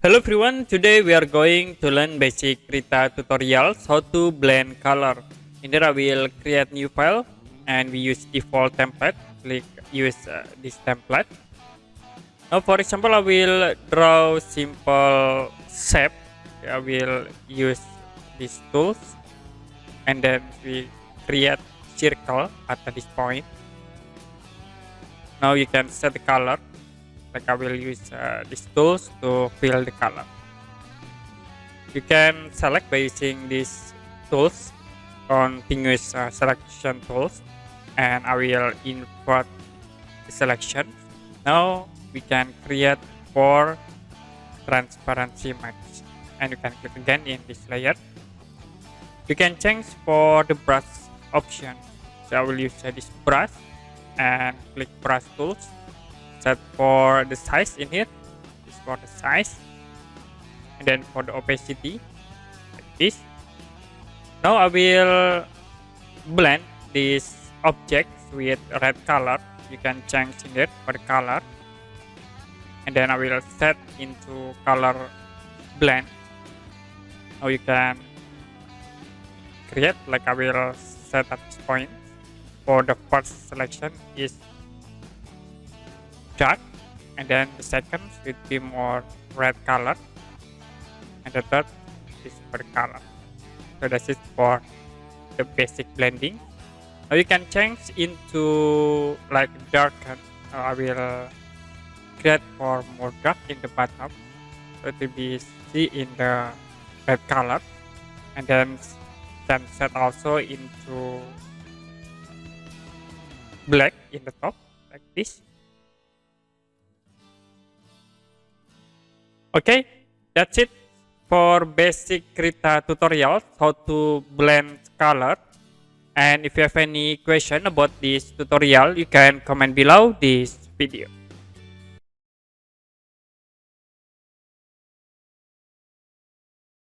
Hello everyone, today we are going to learn basic Krita tutorials how to blend color. In there I will create new file and we use default template. Click use this template. Now for example I will draw simple shape. I will use these tools and then we create circle at this point. Now you can set the color. Like I will use these tools to fill the color. You can select by using these tools, continuous selection tools, and I will invert the selection. Now we can create 4 transparency maps, and you can click again in this layer. You can change for the brush option. So I will use this brush and click brush tools. Set for the size in here, this for the size, and then for the opacity like this. Now I will blend these objects with red color. You can change in it for the color, and then I will set into color blend. Now you can create, like I will set at this point. For the first selection is dark, and then the second should be more red color, and the third is for the color. So this is for the basic blending. Now you can change into like darken. I will create for more dark in the bottom, so it will be see in the red color, and then can set also into black in the top like this. Okay, that's it for basic Krita tutorials how to blend color. And if you have any question about this tutorial, you can comment below this video.